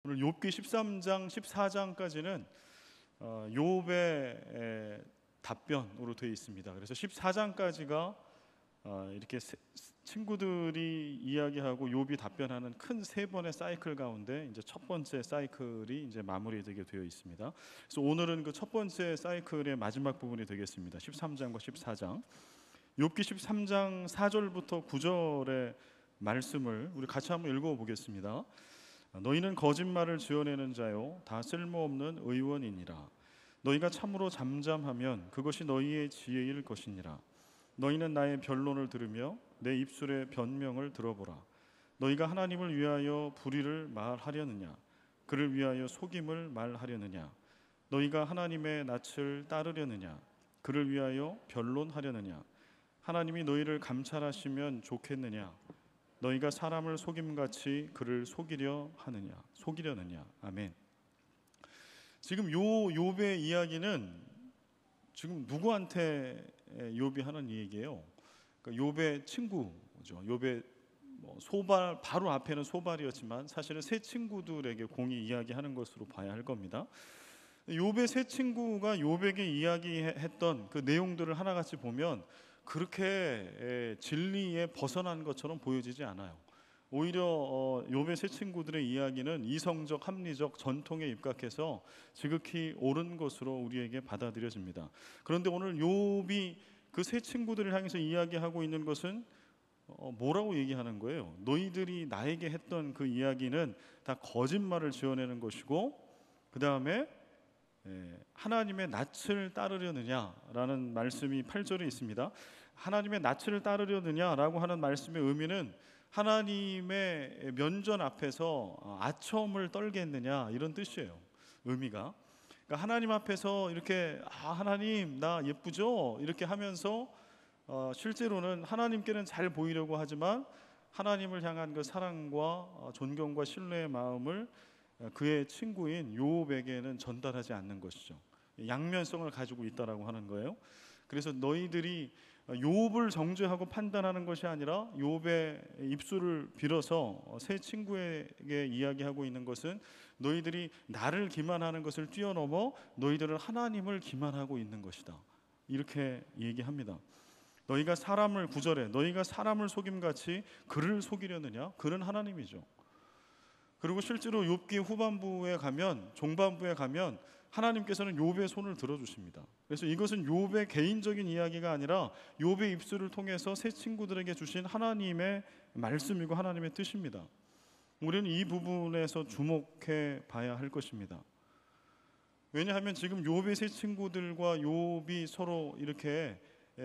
오늘 욥기 13장, 14장까지는 욥의 답변으로 되어 있습니다. 그래서 14장까지가 이렇게 친구들이 이야기하고 욥이 답변하는 큰 세 번의 사이클 가운데 이제 첫 번째 사이클이 이제 마무리되게 되어 있습니다. 그래서 오늘은 그 첫 번째 사이클의 마지막 부분이 되겠습니다. 13장과 14장. 욥기 13장 4절부터 9절의 말씀을 우리 같이 한번 읽어 보겠습니다. 너희는 거짓말을 지어내는 자요 다 쓸모없는 의원이니라. 너희가 참으로 잠잠하면 그것이 너희의 지혜일 것이니라. 너희는 나의 변론을 들으며 내 입술의 변명을 들어보라. 너희가 하나님을 위하여 불의를 말하려느냐, 그를 위하여 속임을 말하려느냐. 너희가 하나님의 낯을 따르려느냐, 그를 위하여 변론하려느냐. 하나님이 너희를 감찰하시면 좋겠느냐. 너희가 사람을 속임같이 그를 속이려느냐. 아멘. 지금 욥의 이야기는 지금 누구한테 욥이 하는 얘기예요? 그러니까 욥의 친구죠. 욥의 소발, 바로 앞에는 소발이었지만 사실은 세 친구들에게 공이 이야기하는 것으로 봐야 할 겁니다. 욥의 세 친구가 욥에게 이야기했던 그 내용들을 하나같이 보면 그렇게 진리에 벗어난 것처럼 보여지지 않아요. 오히려 욥의 세 친구들의 이야기는 이성적, 합리적 전통에 입각해서 지극히 옳은 것으로 우리에게 받아들여집니다. 그런데 오늘 욥이 그 세 친구들을 향해서 이야기하고 있는 것은 뭐라고 얘기하는 거예요? 너희들이 나에게 했던 그 이야기는 다 거짓말을 지어내는 것이고, 그 다음에 하나님의 낯을 따르려느냐라는 말씀이 8절에 있습니다. 하나님의 낯을 따르려느냐라고 하는 말씀의 의미는 하나님의 면전 앞에서 아첨을 떨겠느냐 이런 뜻이에요. 의미가. 그러니까 하나님 앞에서 이렇게 하나님 나 예쁘죠? 이렇게 하면서 실제로는 하나님께는 잘 보이려고 하지만 하나님을 향한 그 사랑과 존경과 신뢰의 마음을 그의 친구인 욥에게는 전달하지 않는 것이죠. 양면성을 가지고 있다라고 하는 거예요. 그래서 너희들이 욥을 정죄하고 판단하는 것이 아니라 욥의 입술을 빌어서 세 친구에게 이야기하고 있는 것은 너희들이 나를 기만하는 것을 뛰어넘어 너희들은 하나님을 기만하고 있는 것이다. 이렇게 얘기합니다. 너희가 사람을 구절해 너희가 사람을 속임같이 그를 속이려느냐? 그는 하나님이죠. 그리고 실제로 욥기 후반부에 가면, 종반부에 가면 하나님께서는 욥의 손을 들어주십니다. 그래서 이것은 욥의 개인적인 이야기가 아니라 욥의 입술을 통해서 세 친구들에게 주신 하나님의 말씀이고 하나님의 뜻입니다. 우리는 이 부분에서 주목해 봐야 할 것입니다. 왜냐하면 지금 욥의 세 친구들과 욥이 서로 이렇게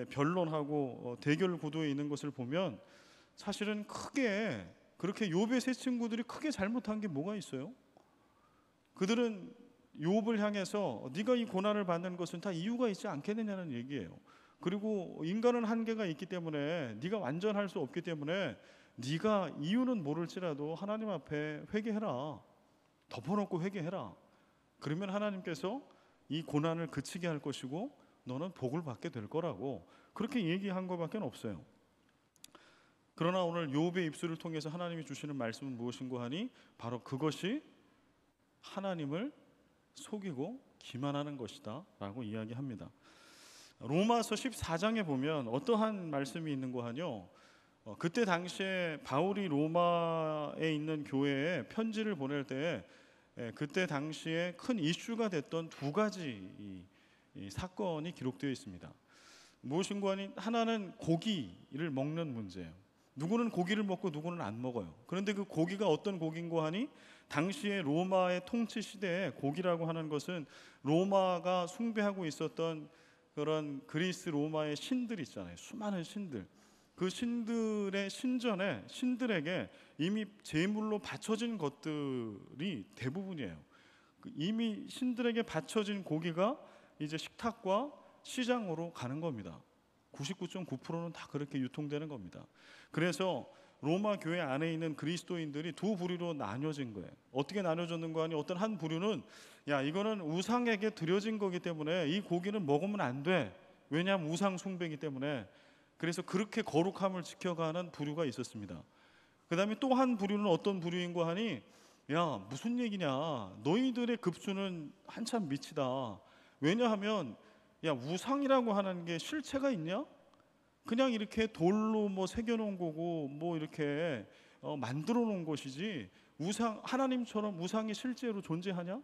변론하고 대결 구도에 있는 것을 보면 사실은 크게 그렇게 욥의 세 친구들이 크게 잘못한 게 뭐가 있어요? 그들은 욥을 향해서 네가 이 고난을 받는 것은 다 이유가 있지 않겠느냐는 얘기예요. 그리고 인간은 한계가 있기 때문에 네가 완전할 수 없기 때문에 네가 이유는 모를지라도 하나님 앞에 회개해라. 덮어놓고 회개해라. 그러면 하나님께서 이 고난을 그치게 할 것이고 너는 복을 받게 될 거라고 그렇게 얘기한 것밖에 없어요. 그러나 오늘 욥의 입술을 통해서 하나님이 주시는 말씀은 무엇인고 하니 바로 그것이 하나님을 속이고 기만하는 것이다 라고 이야기합니다. 로마서 14장에 보면 어떠한 말씀이 있는고 하뇨. 그때 당시에 바울이 로마에 있는 교회에 편지를 보낼 때 그때 당시에 큰 이슈가 됐던 두 가지 이 사건이 기록되어 있습니다. 무엇인고 하니 하나는 고기를 먹는 문제예요. 누구는 고기를 먹고 누구는 안 먹어요. 그런데 그 고기가 어떤 고기인고 하니 당시에 로마의 통치 시대에 고기라고 하는 것은 로마가 숭배하고 있었던 그런 그리스 로마의 신들 있잖아요. 수많은 신들. 그 신들의 신전에 신들에게 이미 제물로 바쳐진 것들이 대부분이에요. 이미 신들에게 바쳐진 고기가 이제 식탁과 시장으로 가는 겁니다. 99.9%는 다 그렇게 유통되는 겁니다. 그래서 로마 교회 안에 있는 그리스도인들이 두 부류로 나뉘어진 거예요. 어떻게 나뉘어졌는가 하니 어떤 한 부류는 야 이거는 우상에게 드려진 거기 때문에 이 고기는 먹으면 안 돼. 왜냐하면 우상 숭배이기 때문에. 그래서 그렇게 거룩함을 지켜가는 부류가 있었습니다. 그 다음에 또 한 부류는 어떤 부류인가 하니 야, 무슨 얘기냐? 너희들의 급수는 한참 미치다. 왜냐하면 야, 우상이라고 하는 게 실체가 있냐? 그냥 이렇게 돌로 뭐 새겨놓은 거고 뭐 이렇게 만들어 놓은 것이지, 우상, 하나님처럼 우상이 실제로 존재하냐?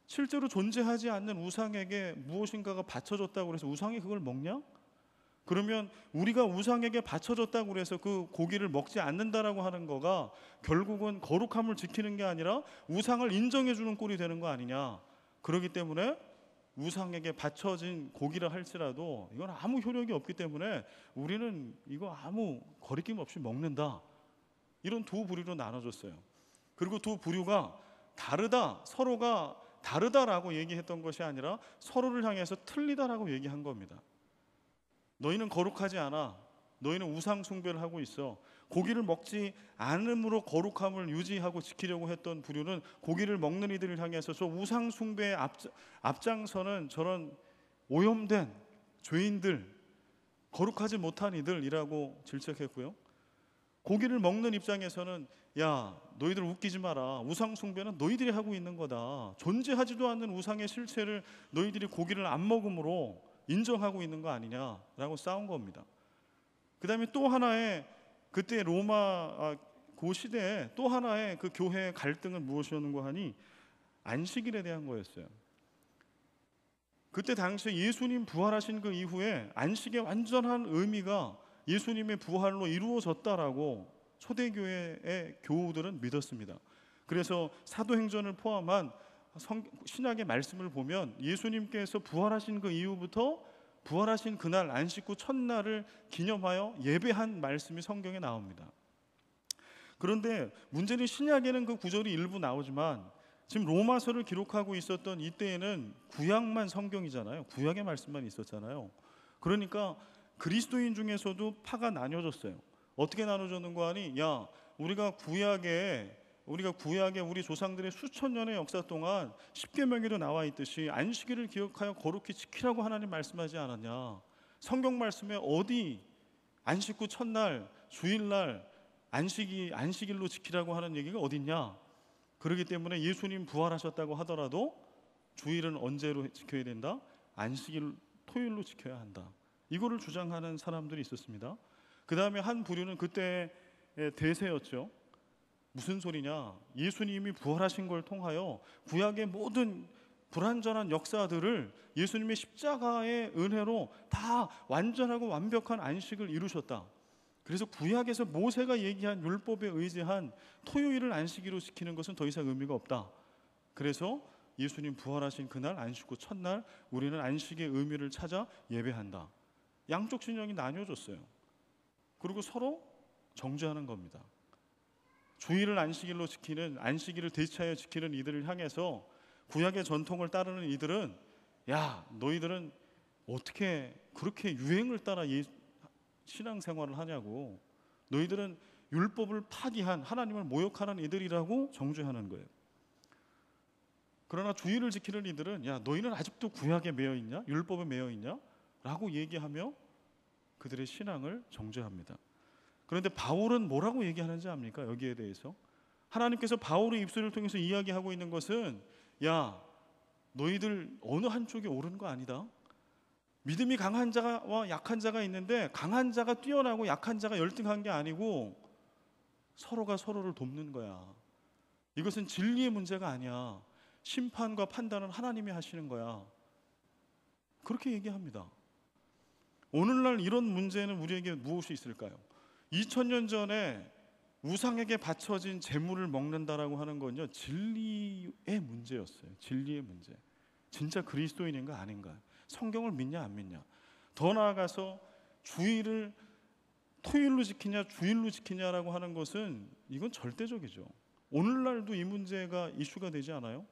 실제로 존재하지 않는 우상에게 무엇인가가 바쳐졌다고 해서 우상이 그걸 먹냐? 그러면 우리가 우상에게 바쳐졌다고 해서 그 고기를 먹지 않는다라고 하는 거가 결국은 거룩함을 지키는 게 아니라 우상을 인정해 주는 꼴이 되는 거 아니냐. 그렇기 때문에 우상에게 바쳐진 고기라 할지라도 이건 아무 효력이 없기 때문에 우리는 이거 아무 거리낌 없이 먹는다. 이런 두 부류로 나눠졌어요. 그리고 두 부류가 다르다, 서로가 다르다라고 얘기했던 것이 아니라 서로를 향해서 틀리다라고 얘기한 겁니다. 너희는 거룩하지 않아. 너희는 우상 숭배를 하고 있어. 고기를 먹지 않음으로 거룩함을 유지하고 지키려고 했던 부류는 고기를 먹는 이들을 향해서 저 우상 숭배에 앞장서는 저런 오염된 죄인들, 거룩하지 못한 이들이라고 질책했고요. 고기를 먹는 입장에서는 야, 너희들 웃기지 마라. 우상 숭배는 너희들이 하고 있는 거다. 존재하지도 않는 우상의 실체를 너희들이 고기를 안 먹음으로 인정하고 있는 거 아니냐라고 싸운 겁니다. 그 다음에 또 하나의, 그때 로마 그 시대에 또 하나의 그 교회의 갈등은 무엇이었는가 하니 안식일에 대한 거였어요. 그때 당시에 예수님 부활하신 그 이후에 안식의 완전한 의미가 예수님의 부활로 이루어졌다라고 초대교회의 교우들은 믿었습니다. 그래서 사도행전을 포함한 신약의 말씀을 보면 예수님께서 부활하신 그 이후부터 부활하신 그날 안식 후 첫날을 기념하여 예배한 말씀이 성경에 나옵니다. 그런데 문제는 신약에는 그 구절이 일부 나오지만 지금 로마서를 기록하고 있었던 이때에는 구약만 성경이잖아요. 구약의 말씀만 있었잖아요. 그러니까 그리스도인 중에서도 파가 나뉘어졌어요. 어떻게 나눠졌는가 하니 야, 우리가 구약에 우리 조상들의 수천 년의 역사 동안 십계명에도 나와 있듯이 안식일을 기억하여 거룩히 지키라고 하나님 말씀하지 않았냐? 성경 말씀에 어디 안식 후 첫날 주일날 안식일로 지키라고 하는 얘기가 어딨냐? 그렇기 때문에 예수님 부활하셨다고 하더라도 주일은 언제로 지켜야 된다? 안식일 토요일로 지켜야 한다. 이거를 주장하는 사람들이 있었습니다. 그 다음에 한 부류는 그때의 대세였죠. 무슨 소리냐? 예수님이 부활하신 걸 통하여 구약의 모든 불완전한 역사들을 예수님의 십자가의 은혜로 다 완전하고 완벽한 안식을 이루셨다. 그래서 구약에서 모세가 얘기한 율법에 의지한 토요일을 안식일로 지키는 것은 더 이상 의미가 없다. 그래서 예수님 부활하신 그날 안식 후 첫날 우리는 안식의 의미를 찾아 예배한다. 양쪽 진영이 나뉘어졌어요. 그리고 서로 정죄하는 겁니다. 주일을 안식일로 지키는, 안식일을 대체하여 지키는 이들을 향해서 구약의 전통을 따르는 이들은 야, 너희들은 어떻게 그렇게 유행을 따라 신앙생활을 하냐고, 너희들은 율법을 파기한 하나님을 모욕하는 이들이라고 정죄하는 거예요. 그러나 주일을 지키는 이들은 야, 너희는 아직도 구약에 매여 있냐? 율법에 매여 있냐? 라고 얘기하며 그들의 신앙을 정죄합니다. 그런데 바울은 뭐라고 얘기하는지 압니까? 여기에 대해서 하나님께서 바울의 입술을 통해서 이야기하고 있는 것은 야, 너희들 어느 한쪽에 옳은 거 아니다. 믿음이 강한 자와 약한 자가 있는데 강한 자가 뛰어나고 약한 자가 열등한 게 아니고 서로가 서로를 돕는 거야. 이것은 진리의 문제가 아니야. 심판과 판단은 하나님이 하시는 거야. 그렇게 얘기합니다. 오늘날 이런 문제는 우리에게 무엇이 있을까요? 2000년 전에 우상에게 바쳐진 재물을 먹는다라고 하는 건요, 진리의 문제였어요. 진리의 문제. 진짜 그리스도인인가 아닌가? 성경을 믿냐 안 믿냐? 더 나아가서 주일을 토요일로 지키냐 주일로 지키냐라고 하는 것은 이건 절대적이죠. 오늘날도 이 문제가 이슈가 되지 않아요?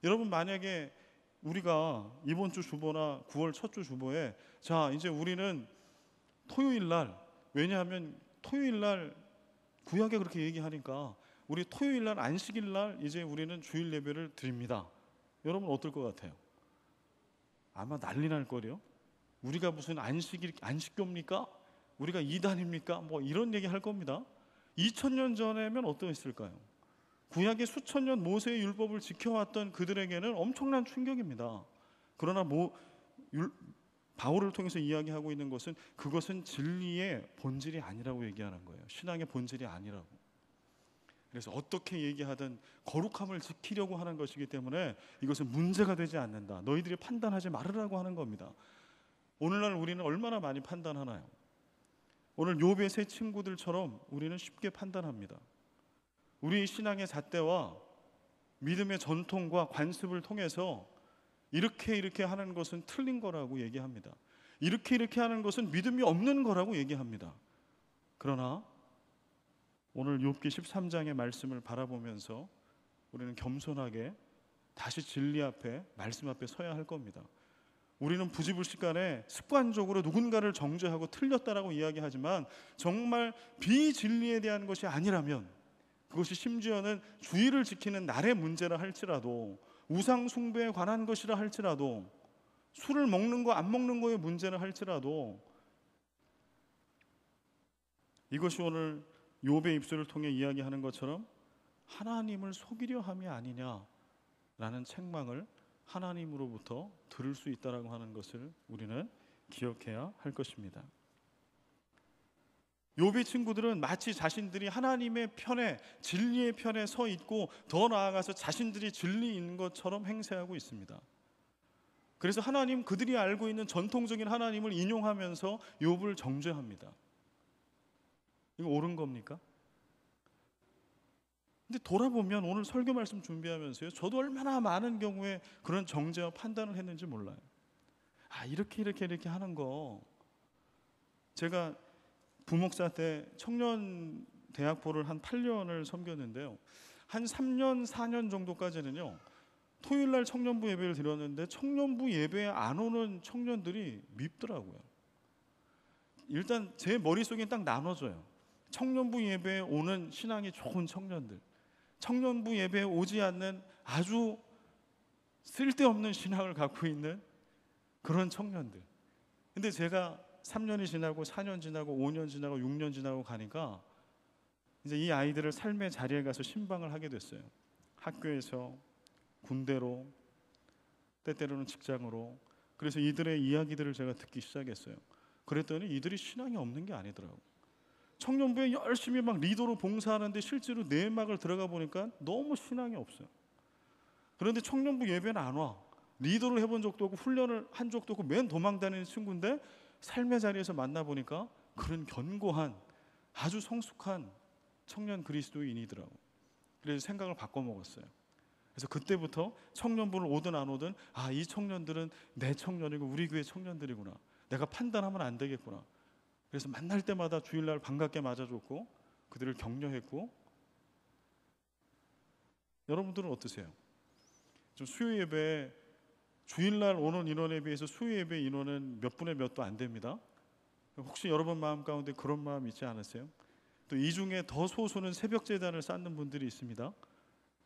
여러분, 만약에 우리가 이번 주 주보나 9월 첫 주 주보에 자, 이제 우리는 토요일날, 왜냐하면 토요일날 구약에 그렇게 얘기하니까 우리 토요일날 안식일날 이제 우리는 주일 예배를 드립니다. 여러분 어떨 것 같아요? 아마 난리 날 거래요. 우리가 무슨 안식교입니까? 우리가 이단입니까? 뭐 이런 얘기 할 겁니다. 2000년 전에면 어떠했을까요? 구약의 수천 년 모세의 율법을 지켜왔던 그들에게는 엄청난 충격입니다. 그러나 바울을 통해서 이야기하고 있는 것은 그것은 진리의 본질이 아니라고 얘기하는 거예요. 신앙의 본질이 아니라고. 그래서 어떻게 얘기하든 거룩함을 지키려고 하는 것이기 때문에 이것은 문제가 되지 않는다. 너희들이 판단하지 말으라고 하는 겁니다. 오늘날 우리는 얼마나 많이 판단하나요? 오늘 욥의 세 친구들처럼 우리는 쉽게 판단합니다. 우리 신앙의 잣대와 믿음의 전통과 관습을 통해서 이렇게 하는 것은 틀린 거라고 얘기합니다. 이렇게 하는 것은 믿음이 없는 거라고 얘기합니다. 그러나 오늘 욥기 13장의 말씀을 바라보면서 우리는 겸손하게 다시 진리 앞에, 말씀 앞에 서야 할 겁니다. 우리는 부지불식간에 습관적으로 누군가를 정죄하고 틀렸다라고 이야기하지만 정말 비진리에 대한 것이 아니라면, 그것이 심지어는 주의를 지키는 날의 문제라 할지라도, 우상 숭배에 관한 것이라 할지라도, 술을 먹는 거 안 먹는 거의 문제라 할지라도, 이것이 오늘 욥의 입술을 통해 이야기하는 것처럼 하나님을 속이려 함이 아니냐라는 책망을 하나님으로부터 들을 수 있다라고 하는 것을 우리는 기억해야 할 것입니다. 욥의 친구들은 마치 자신들이 하나님의 편에, 진리의 편에 서 있고 더 나아가서 자신들이 진리인 것처럼 행세하고 있습니다. 그래서 하나님, 그들이 알고 있는 전통적인 하나님을 인용하면서 욥을 정죄합니다. 이거 옳은 겁니까? 근데 돌아보면 오늘 설교 말씀 준비하면서요, 저도 얼마나 많은 경우에 그런 정죄와 판단을 했는지 몰라요. 이렇게 하는 거, 제가 부목사 때 청년 대학부를 한 8년을 섬겼는데요, 한 3년 4년 정도까지는요, 토요일날 청년부 예배를 드렸는데 청년부 예배에 안 오는 청년들이 밉더라고요. 일단 제 머릿속에 딱 나눠져요. 청년부 예배에 오는 신앙이 좋은 청년들, 청년부 예배에 오지 않는 아주 쓸데없는 신앙을 갖고 있는 그런 청년들. 근데 제가 3년이 지나고 4년 지나고 5년 지나고 6년 지나고 가니까 이제 이 아이들을 삶의 자리에 가서 신방을 하게 됐어요. 학교에서, 군대로, 때때로는 직장으로. 그래서 이들의 이야기들을 제가 듣기 시작했어요. 그랬더니 이들이 신앙이 없는 게 아니더라고요. 청년부에 열심히 막 리더로 봉사하는데 실제로 내막을 들어가 보니까 너무 신앙이 없어요. 그런데 청년부 예배는 안 와. 리더를 해본 적도 없고 훈련을 한 적도 없고 맨 도망다니는 친구인데 삶의 자리에서 만나보니까 그런 견고한, 아주 성숙한 청년 그리스도인이더라고. 그래서 생각을 바꿔먹었어요. 그래서 그때부터 청년부를 오든 안 오든 이 청년들은 내 청년이고 우리 교회 청년들이구나, 내가 판단하면 안 되겠구나. 그래서 만날 때마다 주일날 반갑게 맞아줬고 그들을 격려했고. 여러분들은 어떠세요? 좀 수요 예배, 주일날 오는 인원에 비해서 수요 예배 인원은 몇 분의 몇도 안 됩니다. 혹시 여러분 마음 가운데 그런 마음 있지 않으세요? 또 이 중에 더 소수는 새벽 제단을 쌓는 분들이 있습니다.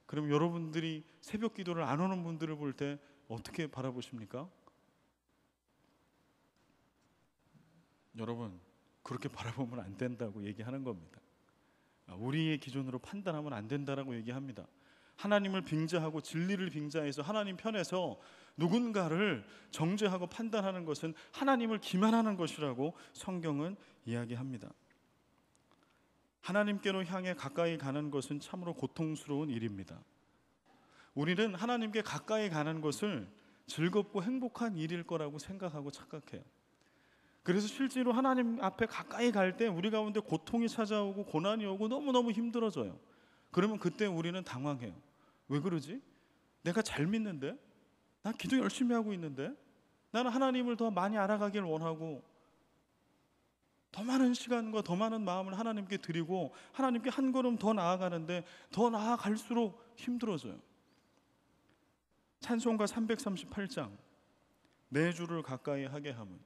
그럼 여러분들이 새벽 기도를 안 오는 분들을 볼 때 어떻게 바라보십니까? 여러분, 그렇게 바라보면 안 된다고 얘기하는 겁니다. 우리의 기준으로 판단하면 안 된다라고 얘기합니다. 하나님을 빙자하고 진리를 빙자해서 하나님 편에서 누군가를 정죄하고 판단하는 것은 하나님을 기만하는 것이라고 성경은 이야기합니다. 하나님께로 향해 가까이 가는 것은 참으로 고통스러운 일입니다. 우리는 하나님께 가까이 가는 것을 즐겁고 행복한 일일 거라고 생각하고 착각해요. 그래서 실제로 하나님 앞에 가까이 갈 때 우리 가운데 고통이 찾아오고 고난이 오고 너무너무 힘들어져요. 그러면 그때 우리는 당황해요. 왜 그러지? 내가 잘 믿는데? 난 기도 열심히 하고 있는데? 나는 하나님을 더 많이 알아가길 원하고 더 많은 시간과 더 많은 마음을 하나님께 드리고 하나님께 한 걸음 더 나아가는데 더 나아갈수록 힘들어져요. 찬송가 338장, 내 주를 가까이 하게 함은,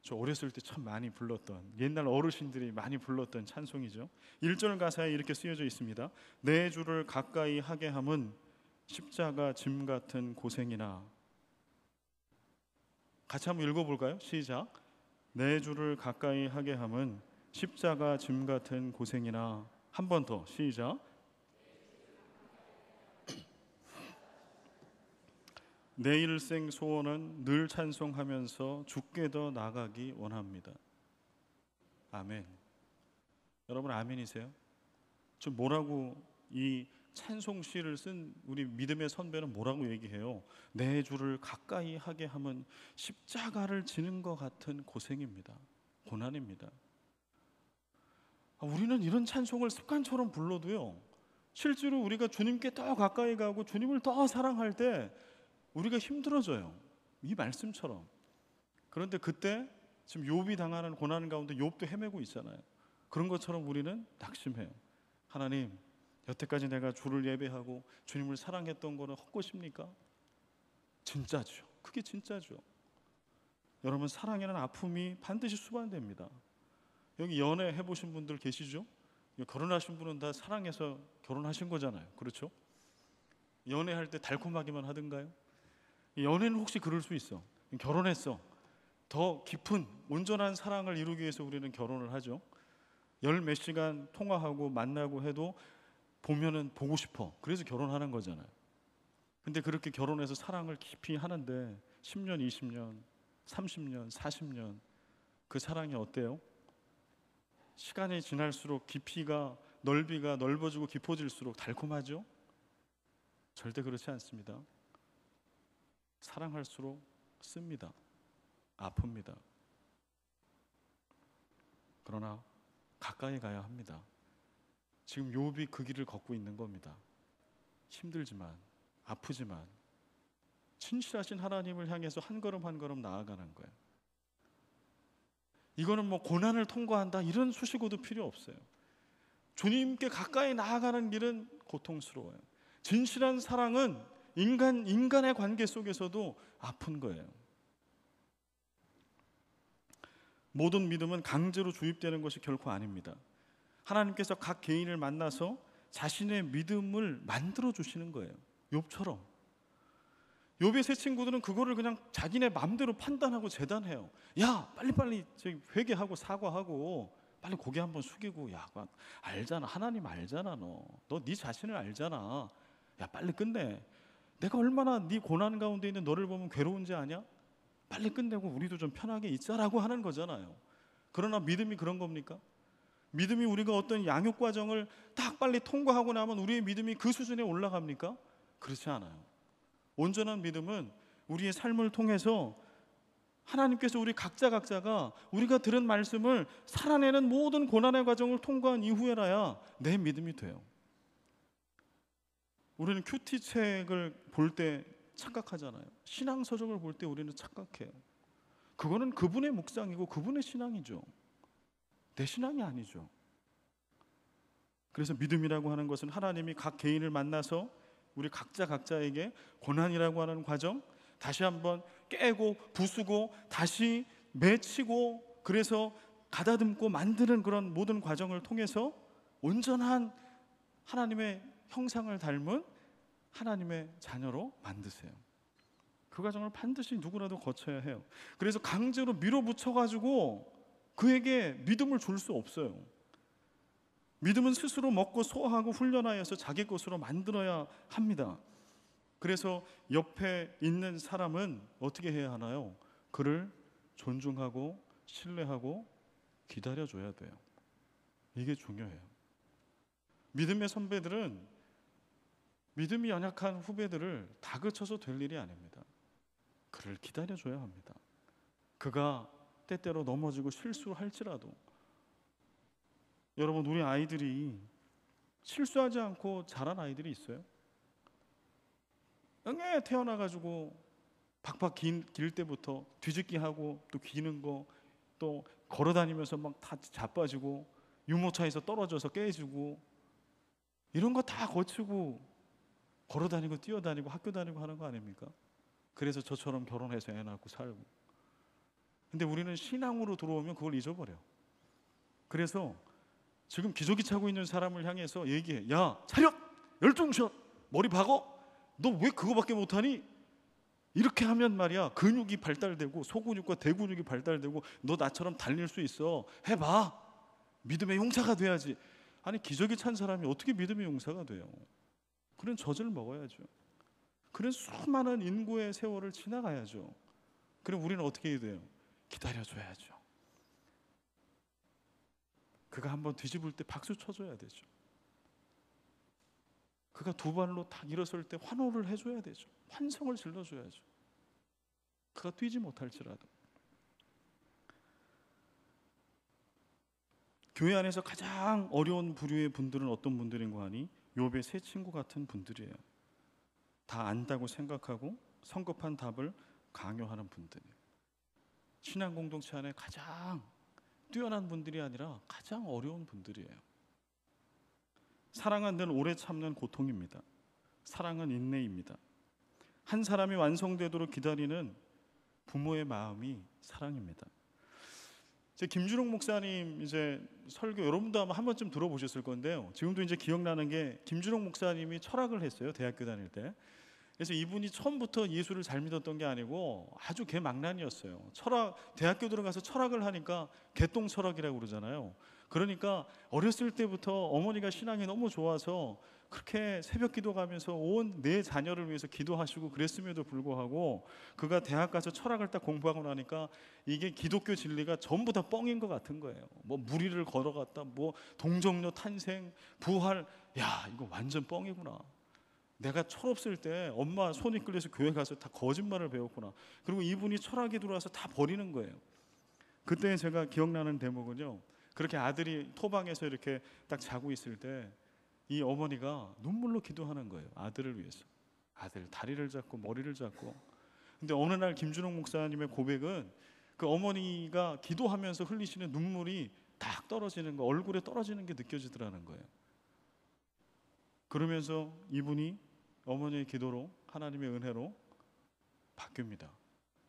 저 어렸을 때 참 많이 불렀던, 옛날 어르신들이 많이 불렀던 찬송이죠. 1절 가사에 이렇게 쓰여져 있습니다. 내 주를 가까이 하게 함은 십자가 짐 같은 고생이나. 같이 한번 읽어볼까요? 시작. 내 주를 가까이 하게 함은 십자가 짐 같은 고생이나. 한 번 더 시작. 내 일생 소원은 늘 찬송하면서 주께 더 나가기 원합니다. 아멘. 여러분 아멘이세요? 좀 뭐라고 이 찬송시를 쓴 우리 믿음의 선배는 뭐라고 얘기해요? 내 주를 가까이 하게 하면 십자가를 지는 것 같은 고생입니다. 고난입니다. 우리는 이런 찬송을 습관처럼 불러도요, 실제로 우리가 주님께 더 가까이 가고 주님을 더 사랑할 때 우리가 힘들어져요. 이 말씀처럼. 그런데 그때 지금 욥이 당하는 고난 가운데 욥도 헤매고 있잖아요. 그런 것처럼 우리는 낙심해요. 하나님, 여태까지 내가 주를 예배하고 주님을 사랑했던 거는 헛것입니까? 진짜죠. 그게 진짜죠. 여러분, 사랑에는 아픔이 반드시 수반됩니다. 여기 연애 해보신 분들 계시죠? 결혼하신 분은 다 사랑해서 결혼하신 거잖아요. 그렇죠? 연애할 때 달콤하기만 하던가요? 연애는 혹시 그럴 수 있어. 결혼했어. 더 깊은 온전한 사랑을 이루기 위해서 우리는 결혼을 하죠. 열 몇 시간 통화하고 만나고 해도 보면은 보고 싶어. 그래서 결혼하는 거잖아요. 근데 그렇게 결혼해서 사랑을 깊이 하는데 10년, 20년, 30년, 40년 그 사랑이 어때요? 시간이 지날수록 깊이가 넓이가 넓어지고 깊어질수록 달콤하죠? 절대 그렇지 않습니다. 사랑할수록 씁니다. 아픕니다. 그러나 가까이 가야 합니다. 지금 욥이 그 길을 걷고 있는 겁니다. 힘들지만, 아프지만 진실하신 하나님을 향해서 한 걸음 한 걸음 나아가는 거예요. 이거는 뭐 고난을 통과한다 이런 수식어도 필요 없어요. 주님께 가까이 나아가는 길은 고통스러워요. 진실한 사랑은 인간의 관계 속에서도 아픈 거예요. 모든 믿음은 강제로 주입되는 것이 결코 아닙니다. 하나님께서 각 개인을 만나서 자신의 믿음을 만들어 주시는 거예요. 욥처럼. 욥의 세 친구들은 그거를 그냥 자기네 마음대로 판단하고 재단해요. 야, 빨리빨리 회개하고 사과하고 빨리 고개 한번 숙이고, 야, 알잖아. 하나님 알잖아. 너 네 자신을 알잖아. 야, 빨리 끝내. 내가 얼마나 네 고난 가운데 있는 너를 보면 괴로운지 아냐? 빨리 끝내고 우리도 좀 편하게 있자라고 하는 거잖아요. 그러나 믿음이 그런 겁니까? 믿음이 우리가 어떤 양육 과정을 딱 빨리 통과하고 나면 우리의 믿음이 그 수준에 올라갑니까? 그렇지 않아요. 온전한 믿음은 우리의 삶을 통해서 하나님께서 우리 각자가 우리가 들은 말씀을 살아내는 모든 고난의 과정을 통과한 이후에라야 내 믿음이 돼요. 우리는 큐티 책을 볼 때 착각하잖아요. 신앙서적을 볼 때 우리는 착각해요. 그거는 그분의 묵상이고 그분의 신앙이죠. 내 신앙이 아니죠. 그래서 믿음이라고 하는 것은 하나님이 각 개인을 만나서 우리 각자에게 고난이라고 하는 과정, 다시 한번 깨고 부수고 다시 맺히고 그래서 가다듬고 만드는 그런 모든 과정을 통해서 온전한 하나님의 형상을 닮은 하나님의 자녀로 만드세요. 그 과정을 반드시 누구라도 거쳐야 해요. 그래서 강제로 밀어붙여가지고 그에게 믿음을 줄 수 없어요. 믿음은 스스로 먹고 소화하고 훈련하여서 자기 것으로 만들어야 합니다. 그래서 옆에 있는 사람은 어떻게 해야 하나요? 그를 존중하고 신뢰하고 기다려줘야 돼요. 이게 중요해요. 믿음의 선배들은 믿음이 연약한 후배들을 다그쳐서 될 일이 아닙니다. 그를 기다려줘야 합니다. 그가 때때로 넘어지고 실수를 할지라도. 여러분, 우리 아이들이 실수하지 않고 자란 아이들이 있어요. 응애 태어나가지고 박박 길 때부터 뒤집기 하고 또 기는 거, 또 걸어다니면서 막 다 자빠지고 유모차에서 떨어져서 깨지고 이런 거 다 거치고 걸어다니고 뛰어다니고 학교 다니고 하는 거 아닙니까? 그래서 저처럼 결혼해서 애 낳고 살고. 근데 우리는 신앙으로 들어오면 그걸 잊어버려. 그래서 지금 기저귀 차고 있는 사람을 향해서 얘기해. 야, 차렷! 열중샷! 머리 박어! 너 왜 그거밖에 못하니? 이렇게 하면 말이야, 근육이 발달되고 소근육과 대근육이 발달되고 너 나처럼 달릴 수 있어. 해봐. 믿음의 용사가 돼야지. 아니, 기저귀 찬 사람이 어떻게 믿음의 용사가 돼요? 그런 젖을 먹어야죠. 그런 수많은 인구의 세월을 지나가야죠. 그럼 우리는 어떻게 해야 돼요? 기다려줘야죠. 그가 한번 뒤집을 때 박수 쳐줘야 되죠. 그가 두 발로 딱 일어설 때 환호를 해줘야 되죠. 환성을 질러줘야죠. 그가 뛰지 못할지라도. 교회 안에서 가장 어려운 부류의 분들은 어떤 분들인가 하니 욥의 세 친구 같은 분들이에요. 다 안다고 생각하고 성급한 답을 강요하는 분들이에요. 신앙 공동체 안에 가장 뛰어난 분들이 아니라 가장 어려운 분들이에요. 사랑은 늘 오래 참는 고통입니다. 사랑은 인내입니다. 한 사람이 완성되도록 기다리는 부모의 마음이 사랑입니다. 제 김준홍 목사님 이제 설교 여러분도 아마 한 번쯤 들어보셨을 건데요. 지금도 이제 기억나는 게 김준홍 목사님이 철학을 했어요. 대학교 다닐 때. 그래서 이분이 처음부터 예수를 잘 믿었던 게 아니고 아주 개망난이었어요. 대학교 들어가서 철학을 하니까 개똥 철학이라고 그러잖아요. 그러니까 어렸을 때부터 어머니가 신앙이 너무 좋아서 그렇게 새벽 기도 가면서 온 내 자녀를 위해서 기도하시고 그랬음에도 불구하고 그가 대학 가서 철학을 딱 공부하고 나니까 이게 기독교 진리가 전부 다 뻥인 것 같은 거예요. 뭐 무리를 걸어갔다, 뭐 동정녀 탄생, 부활, 야 이거 완전 뻥이구나. 내가 철없을 때 엄마 손 이끌려서 교회 가서 다 거짓말을 배웠구나. 그리고 이분이 철학에 들어와서 다 버리는 거예요. 그때 제가 기억나는 대목은요, 그렇게 아들이 토방에서 이렇게 딱 자고 있을 때 이 어머니가 눈물로 기도하는 거예요. 아들을 위해서. 아들 다리를 잡고 머리를 잡고. 근데 어느 날 김준홍 목사님의 고백은 그 어머니가 기도하면서 흘리시는 눈물이 딱 떨어지는 거, 얼굴에 떨어지는 게 느껴지더라는 거예요. 그러면서 이분이 어머니의 기도로, 하나님의 은혜로 바뀝니다.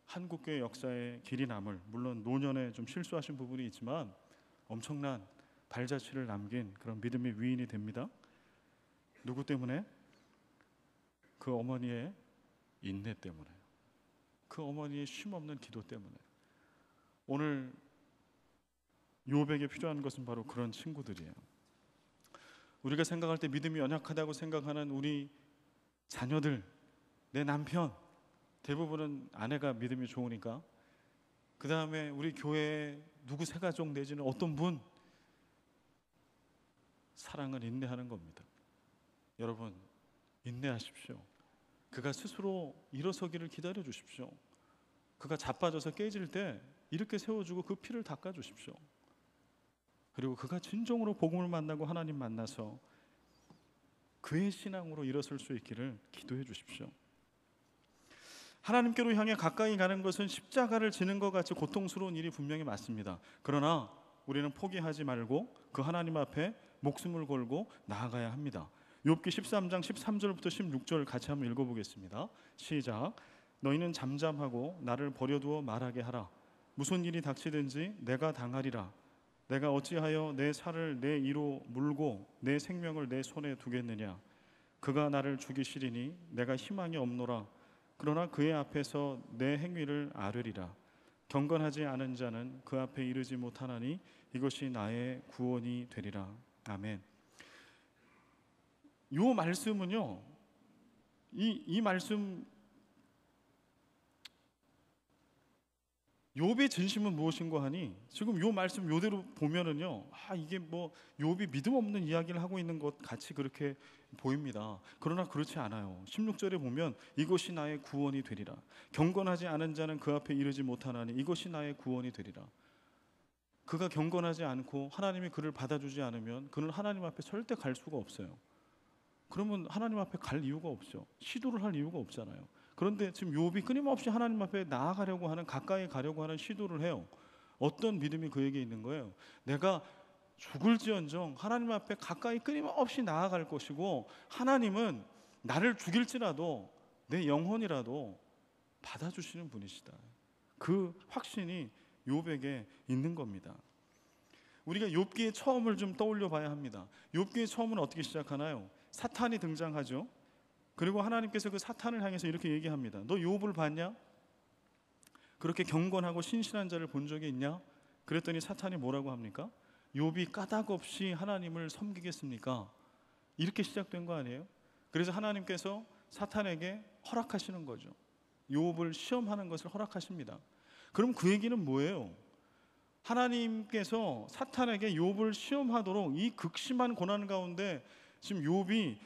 한국교회 역사에 길이 남을, 물론 노년에 좀 실수하신 부분이 있지만 엄청난 발자취를 남긴 그런 믿음의 위인이 됩니다. 누구 때문에? 그 어머니의 인내 때문에, 그 어머니의 쉼없는 기도 때문에. 오늘 욥에게 필요한 것은 바로 그런 친구들이에요. 우리가 생각할 때 믿음이 연약하다고 생각하는 우리 자녀들, 내 남편, 대부분은 아내가 믿음이 좋으니까, 그 다음에 우리 교회에 누구 새가족 내지는 어떤 분, 사랑은 인내하는 겁니다. 여러분 인내하십시오. 그가 스스로 일어서기를 기다려 주십시오. 그가 자빠져서 깨질 때 이렇게 세워주고 그 피를 닦아 주십시오. 그리고 그가 진정으로 복음을 만나고 하나님 만나서 그의 신앙으로 일어설 수 있기를 기도해 주십시오. 하나님께로 향해 가까이 가는 것은 십자가를 지는 것 같이 고통스러운 일이 분명히 맞습니다. 그러나 우리는 포기하지 말고 그 하나님 앞에 목숨을 걸고 나아가야 합니다. 욥기 13장 13절부터 16절 같이 한번 읽어보겠습니다. 시작. 너희는 잠잠하고 나를 버려두어 말하게 하라. 무슨 일이 닥치든지 내가 당하리라. 내가 어찌하여 내 살을 내 이로 물고 내 생명을 내 손에 두겠느냐. 그가 나를 죽이시리니 내가 희망이 없노라. 그러나 그의 앞에서 내 행위를 아뢰리라. 경건하지 않은 자는 그 앞에 이르지 못하나니 이것이 나의 구원이 되리라. 아멘. 이 말씀은요, 이 말씀, 욥의 진심은 무엇인가 하니 지금 이 말씀 이대로 보면은요, 이게 뭐 욥이 믿음 없는 이야기를 하고 있는 것 같이 그렇게 보입니다. 그러나 그렇지 않아요. 16절에 보면 이것이 나의 구원이 되리라. 경건하지 않은 자는 그 앞에 이르지 못하나니 이것이 나의 구원이 되리라. 그가 경건하지 않고 하나님이 그를 받아주지 않으면 그는 하나님 앞에 절대 갈 수가 없어요. 그러면 하나님 앞에 갈 이유가 없죠. 시도를 할 이유가 없잖아요. 그런데 지금 욥이 끊임없이 하나님 앞에 나아가려고 하는, 가까이 가려고 하는 시도를 해요. 어떤 믿음이 그에게 있는 거예요? 내가 죽을지언정 하나님 앞에 가까이 끊임없이 나아갈 것이고 하나님은 나를 죽일지라도 내 영혼이라도 받아주시는 분이시다. 그 확신이 욥에게 있는 겁니다. 우리가 욥기의 처음을 좀 떠올려 봐야 합니다. 욥기의 처음은 어떻게 시작하나요? 사탄이 등장하죠. 그리고 하나님께서 그 사탄을 향해서 이렇게 얘기합니다. 너 욥을 봤냐? 그렇게 경건하고 신실한 자를 본 적이 있냐? 그랬더니 사탄이 뭐라고 합니까? 욥이 까닭없이 하나님을 섬기겠습니까? 이렇게 시작된 거 아니에요? 그래서 하나님께서 사탄에게 허락하시는 거죠. 욥을 시험하는 것을 허락하십니다. 그럼 그 얘기는 뭐예요? 하나님께서 사탄에게 욥을 시험하도록 이 극심한 고난 가운데 지금 욥이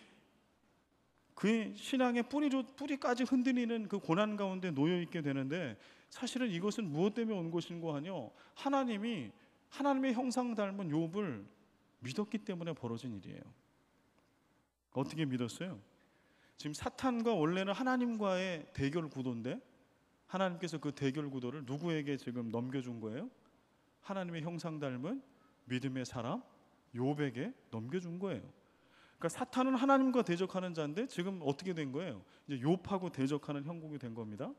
그의 신앙의 뿌리까지 흔들리는 그 고난 가운데 놓여 있게 되는데, 사실은 이것은 무엇 때문에 온 것인고 하뇨, 하나님이 하나님의 형상 닮은 욥을 믿었기 때문에 벌어진 일이에요. 어떻게 믿었어요? 지금 사탄과 원래는 하나님과의 대결 구도인데 하나님께서 그 대결 구도를 누구에게 지금 넘겨준 거예요? 하나님의 형상 닮은 믿음의 사람 욥에게 넘겨준 거예요. 그러니까 사탄은 하나님과 대적하는 자인데 지금 어떻게 된 거예요? 이제 욥하고 대적하는 형국이 된 겁니다.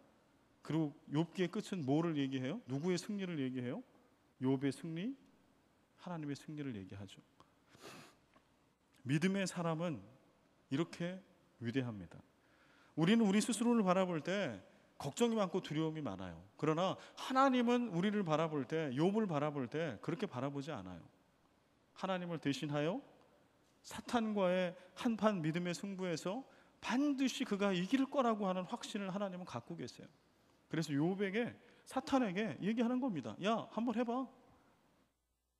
그리고 욥기의 끝은 뭐를 얘기해요? 누구의 승리를 얘기해요? 욥의 승리, 하나님의 승리를 얘기하죠. 믿음의 사람은 이렇게 위대합니다. 우리는 우리 스스로를 바라볼 때 걱정이 많고 두려움이 많아요. 그러나 하나님은 우리를 바라볼 때, 욥을 바라볼 때 그렇게 바라보지 않아요. 하나님을 대신하여 사탄과의 한판 믿음의 승부에서 반드시 그가 이길 거라고 하는 확신을 하나님은 갖고 계세요. 그래서 욥에게, 사탄에게 얘기하는 겁니다. 야, 한번 해봐.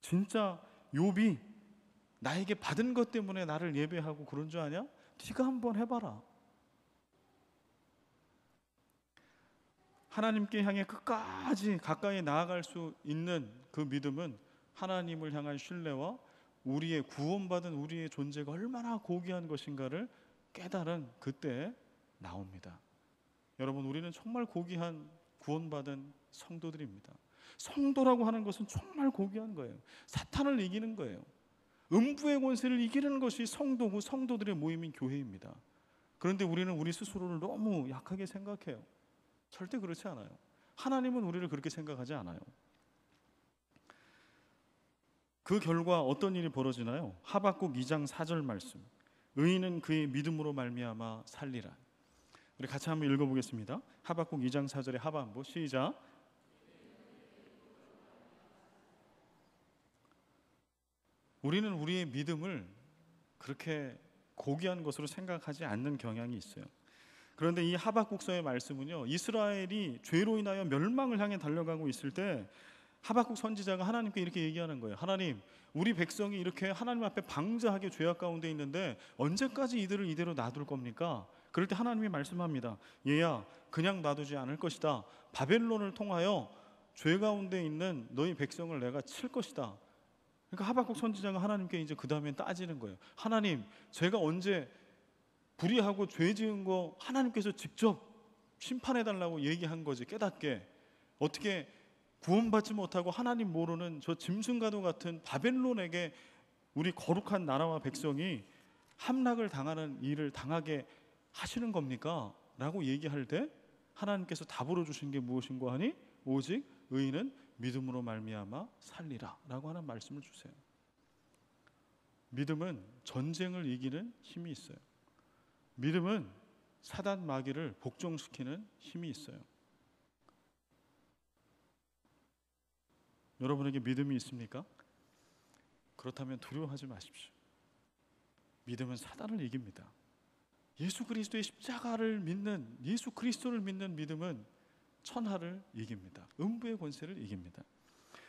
진짜 욥이 나에게 받은 것 때문에 나를 예배하고 그런 줄 아냐? 네가 한번 해봐라. 하나님께 향해 끝까지 가까이 나아갈 수 있는 그 믿음은 하나님을 향한 신뢰와 우리의 구원받은 우리의 존재가 얼마나 고귀한 것인가를 깨달은 그때 나옵니다. 여러분, 우리는 정말 고귀한 구원받은 성도들입니다. 성도라고 하는 것은 정말 고귀한 거예요. 사탄을 이기는 거예요. 음부의 권세를 이기는 것이 성도고 성도들의 모임인 교회입니다. 그런데 우리는 우리 스스로를 너무 약하게 생각해요. 절대 그렇지 않아요. 하나님은 우리를 그렇게 생각하지 않아요. 그 결과 어떤 일이 벌어지나요? 하박국 2장 4절 말씀. 의인은 그의 믿음으로 말미암아 살리라. 우리 같이 한번 읽어보겠습니다. 하박국 2장 4절의 하반부 시작. 우리는 우리의 믿음을 그렇게 고귀한 것으로 생각하지 않는 경향이 있어요. 그런데 이 하박국서의 말씀은요, 이스라엘이 죄로 인하여 멸망을 향해 달려가고 있을 때 하박국 선지자가 하나님께 이렇게 얘기하는 거예요. 하나님, 우리 백성이 이렇게 하나님 앞에 방자하게 죄악 가운데 있는데 언제까지 이들을 이대로 놔둘 겁니까? 그럴 때 하나님이 말씀합니다. 얘야, 그냥 놔두지 않을 것이다. 바벨론을 통하여 죄 가운데 있는 너희 백성을 내가 칠 것이다. 그러니까 하박국 선지자가 하나님께 이제 그 다음엔 따지는 거예요. 하나님, 제가 언제 불의하고 죄 지은 거 하나님께서 직접 심판해달라고 얘기한 거지, 깨닫게. 어떻게 구원받지 못하고 하나님 모르는 저 짐승과도 같은 바벨론에게 우리 거룩한 나라와 백성이 함락을 당하는 일을 당하게 하시는 겁니까? 라고 얘기할 때 하나님께서 답으로 주신 게 무엇인고 하니 오직 의인은 믿음으로 말미암아 살리라 라고 하는 말씀을 주세요. 믿음은 전쟁을 이기는 힘이 있어요. 믿음은 사단 마귀를 복종시키는 힘이 있어요. 여러분에게 믿음이 있습니까? 그렇다면 두려워하지 마십시오. 믿음은 사단을 이깁니다. 예수 그리스도의 십자가를 믿는, 예수 그리스도를 믿는 믿음은 천하를 이깁니다. 음부의 권세를 이깁니다.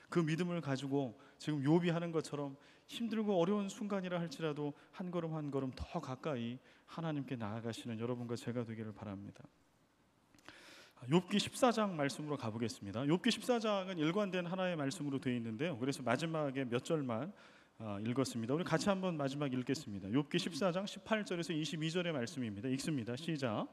그 믿음을 가지고 지금 욥이 하는 것처럼 힘들고 어려운 순간이라 할지라도 한 걸음 한 걸음 더 가까이 하나님께 나아가시는 여러분과 제가 되기를 바랍니다. 욥기 14장 말씀으로 가보겠습니다. 욥기 14장은 일관된 하나의 말씀으로 되어 있는데요. 그래서 마지막에 몇 절만 읽었습니다. 우리 같이 한번 마지막 읽겠습니다. 욥기 14장 18절에서 22절의 말씀입니다. 읽습니다. 시작.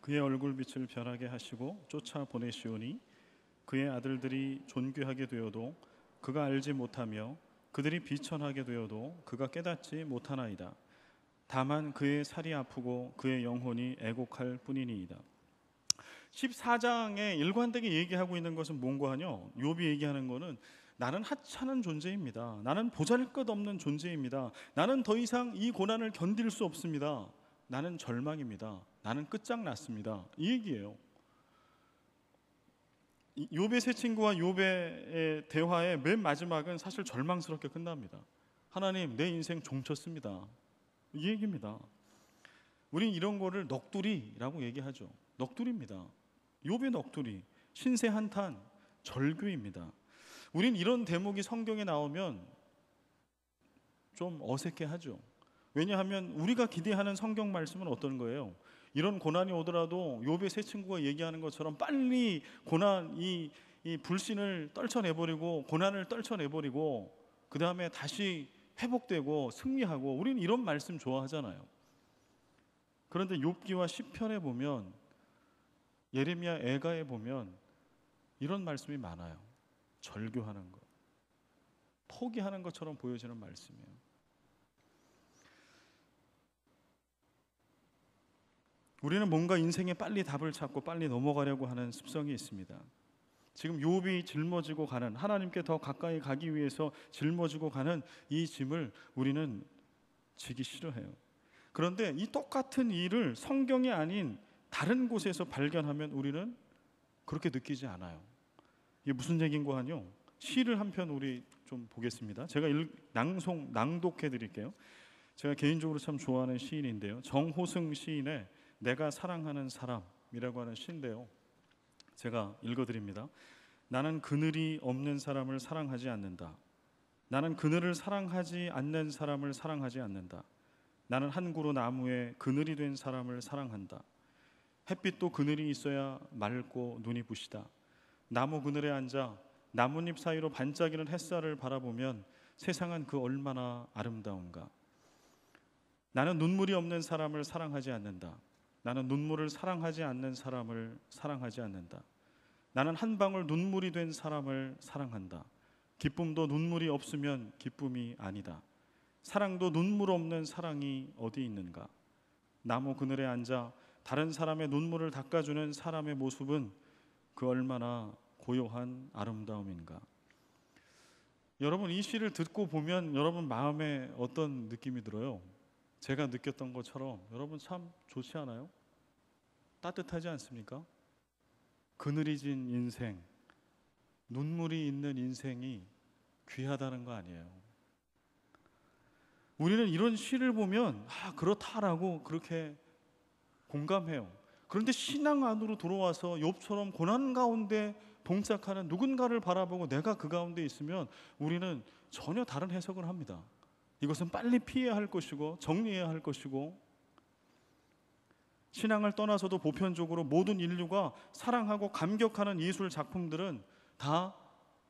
그의 얼굴빛을 변하게 하시고 쫓아 보내시오니 그의 아들들이 존귀하게 되어도 그가 알지 못하며 그들이 비천하게 되어도 그가 깨닫지 못하나이다. 다만 그의 살이 아프고 그의 영혼이 애곡할 뿐이니이다. 14장에 일관되게 얘기하고 있는 것은 뭔가 하뇨? 욥이 얘기하는 거는 나는 하찮은 존재입니다. 나는 보잘것없는 존재입니다. 나는 더 이상 이 고난을 견딜 수 없습니다. 나는 절망입니다. 나는 끝장났습니다. 이 얘기예요. 욥의 세 친구와 욥의 대화의 맨 마지막은 사실 절망스럽게 끝납니다. 하나님, 내 인생 종쳤습니다. 이 얘기입니다. 우린 이런 거를 넋두리라고 얘기하죠. 넋두리입니다. 욥의 넋두리, 신세 한탄, 절규입니다. 우린 이런 대목이 성경에 나오면 좀 어색해하죠. 왜냐하면 우리가 기대하는 성경 말씀은 어떤 거예요? 이런 고난이 오더라도 욥의 세 친구가 얘기하는 것처럼 빨리 고난, 이 불신을 떨쳐내버리고 고난을 떨쳐내버리고 그 다음에 다시 회복되고 승리하고, 우리는 이런 말씀 좋아하잖아요. 그런데 욥기와 시편에 보면, 예레미야 애가에 보면 이런 말씀이 많아요. 절규하는 것, 포기하는 것처럼 보여지는 말씀이에요. 우리는 뭔가 인생에 빨리 답을 찾고 빨리 넘어가려고 하는 습성이 있습니다. 지금 욥이 짊어지고 가는, 하나님께 더 가까이 가기 위해서 짊어지고 가는 이 짐을 우리는 지기 싫어해요. 그런데 이 똑같은 일을 성경이 아닌 다른 곳에서 발견하면 우리는 그렇게 느끼지 않아요. 이게 무슨 얘기인가 하뇨? 시를 한 편 우리 좀 보겠습니다. 제가 낭독해 드릴게요. 제가 개인적으로 참 좋아하는 시인인데요, 정호승 시인의 내가 사랑하는 사람이라고 하는 시인데요, 제가 읽어드립니다. 나는 그늘이 없는 사람을 사랑하지 않는다. 나는 그늘을 사랑하지 않는 사람을 사랑하지 않는다. 나는 한 그루 나무에 그늘이 된 사람을 사랑한다. 햇빛도 그늘이 있어야 맑고 눈이 부시다. 나무 그늘에 앉아 나뭇잎 사이로 반짝이는 햇살을 바라보면 세상은 그 얼마나 아름다운가. 나는 눈물이 없는 사람을 사랑하지 않는다. 나는 눈물을 사랑하지 않는 사람을 사랑하지 않는다. 나는 한 방울 눈물이 된 사람을 사랑한다. 기쁨도 눈물이 없으면 기쁨이 아니다. 사랑도 눈물 없는 사랑이 어디 있는가. 나무 그늘에 앉아 다른 사람의 눈물을 닦아주는 사람의 모습은 그 얼마나 고요한 아름다움인가. 여러분, 이 시를 듣고 보면 여러분 마음에 어떤 느낌이 들어요? 제가 느꼈던 것처럼 여러분 참 좋지 않아요? 따뜻하지 않습니까? 그늘이 진 인생, 눈물이 있는 인생이 귀하다는 거 아니에요. 우리는 이런 시를 보면 그렇다라고 그렇게 공감해요. 그런데 신앙 안으로 들어와서 욥처럼 고난 가운데 동작하는 누군가를 바라보고 내가 그 가운데 있으면 우리는 전혀 다른 해석을 합니다. 이것은 빨리 피해야 할 것이고 정리해야 할 것이고, 신앙을 떠나서도 보편적으로 모든 인류가 사랑하고 감격하는 예술 작품들은 다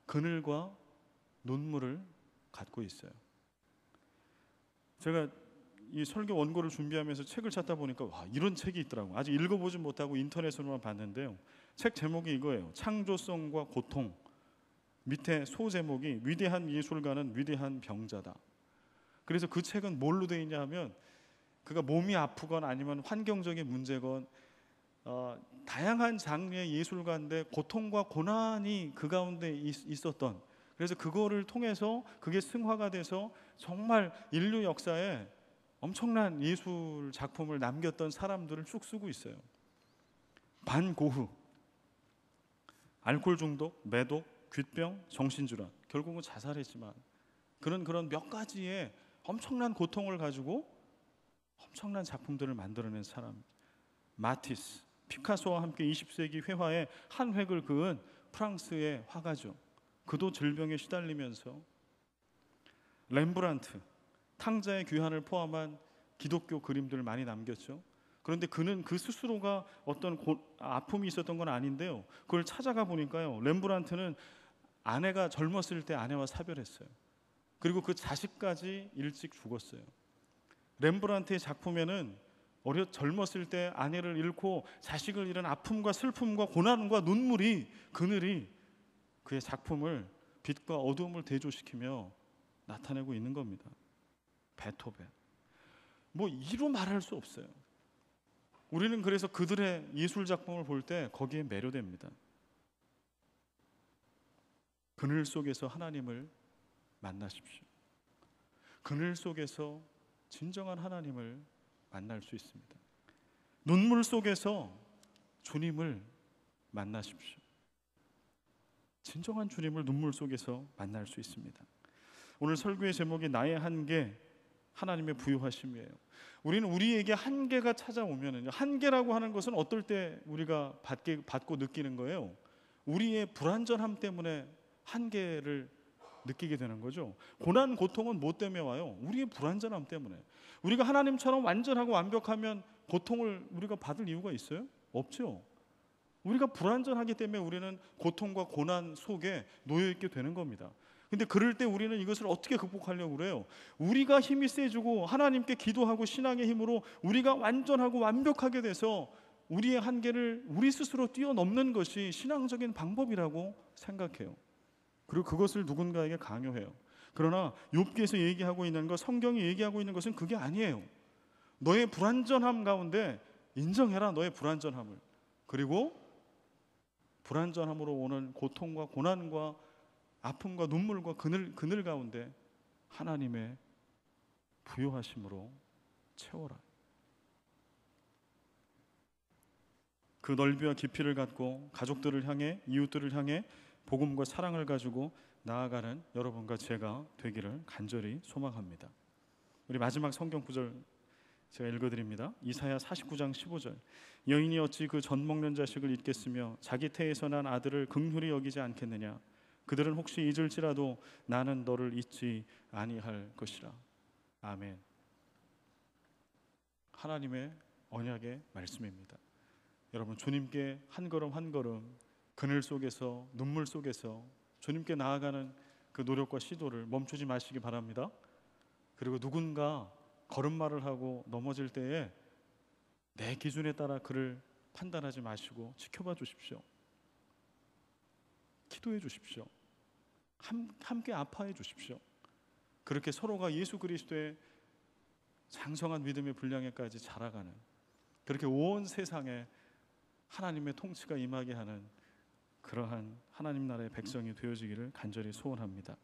그늘과 눈물을 갖고 있어요. 제가 이 설교 원고를 준비하면서 책을 찾다 보니까 이런 책이 있더라고요. 아직 읽어보지 못하고 인터넷으로만 봤는데요, 책 제목이 이거예요. 창조성과 고통. 밑에 소제목이 위대한 예술가는 위대한 병자다. 그래서 그 책은 뭘로 되어 있냐 하면, 그가 몸이 아프건 아니면 환경적인 문제건 다양한 장르의 예술가인데 고통과 고난이 그 가운데 있었던, 그래서 그거를 통해서 그게 승화가 돼서 정말 인류 역사에 엄청난 예술 작품을 남겼던 사람들을 쭉 쓰고 있어요. 반 고흐, 알코올 중독, 매독, 귓병, 정신질환, 결국은 자살했지만 그런 몇 가지의 엄청난 고통을 가지고 엄청난 작품들을 만들어낸 사람. 마티스, 피카소와 함께 20세기 회화의 한 획을 그은 프랑스의 화가죠. 그도 질병에 시달리면서. 렘브란트, 탕자의 귀환을 포함한 기독교 그림들을 많이 남겼죠. 그런데 그는 그 스스로가 어떤 아픔이 있었던 건 아닌데요, 그걸 찾아가 보니까요, 렘브란트는 아내가 젊었을 때 아내와 사별했어요. 그리고 그 자식까지 일찍 죽었어요. 렘브란트의 작품에는 젊었을 때 아내를 잃고 자식을 잃은 아픔과 슬픔과 고난과 눈물이, 그늘이 그의 작품을 빛과 어두움을 대조시키며 나타내고 있는 겁니다. 베토벤, 이루 말할 수 없어요. 우리는 그래서 그들의 예술 작품을 볼 때 거기에 매료됩니다. 그늘 속에서 하나님을 만나십시오. 그늘 속에서 진정한 하나님을 만날 수 있습니다. 눈물 속에서 주님을 만나십시오. 진정한 주님을 눈물 속에서 만날 수 있습니다. 오늘 설교의 제목이 나의 한계, 하나님의 부요하심이에요. 우리는 우리에게 한계가 찾아오면은요, 한계라고 하는 것은 어떨 때 우리가 받고 느끼는 거예요? 우리의 불완전함 때문에 한계를 느끼게 되는 거죠. 고난, 고통은 뭐 때문에 와요? 우리의 불완전함 때문에. 우리가 하나님처럼 완전하고 완벽하면 고통을 우리가 받을 이유가 있어요? 없죠. 우리가 불완전하기 때문에 우리는 고통과 고난 속에 놓여 있게 되는 겁니다. 근데 그럴 때 우리는 이것을 어떻게 극복하려고 그래요? 우리가 힘이 세지고 하나님께 기도하고 신앙의 힘으로 우리가 완전하고 완벽하게 돼서 우리의 한계를 우리 스스로 뛰어넘는 것이 신앙적인 방법이라고 생각해요. 그리고 그것을 누군가에게 강요해요. 그러나 욥기에서 얘기하고 있는 것, 성경이 얘기하고 있는 것은 그게 아니에요. 너의 불완전함 가운데 인정해라, 너의 불완전함을. 그리고 불완전함으로 오는 고통과 고난과 아픔과 눈물과 그늘 가운데 하나님의 부요하심으로 채워라. 그 넓이와 깊이를 갖고 가족들을 향해, 이웃들을 향해 복음과 사랑을 가지고 나아가는 여러분과 제가 되기를 간절히 소망합니다. 우리 마지막 성경 구절 제가 읽어드립니다. 이사야 49장 15절. 여인이 어찌 그 젖 먹는 자식을 잊겠으며 자기 태에서 난 아들을 긍휼히 여기지 않겠느냐. 그들은 혹시 잊을지라도 나는 너를 잊지 아니할 것이라. 아멘. 하나님의 언약의 말씀입니다. 여러분, 주님께 한 걸음 한 걸음 그늘 속에서, 눈물 속에서 주님께 나아가는 그 노력과 시도를 멈추지 마시기 바랍니다. 그리고 누군가 걸음마를 하고 넘어질 때에 내 기준에 따라 그를 판단하지 마시고 지켜봐 주십시오. 기도해 주십시오. 함께 아파해 주십시오. 그렇게 서로가 예수 그리스도의 장성한 믿음의 분량에까지 자라가는, 그렇게 온 세상에 하나님의 통치가 임하게 하는 그러한 하나님 나라의 백성이 되어지기를 간절히 소원합니다.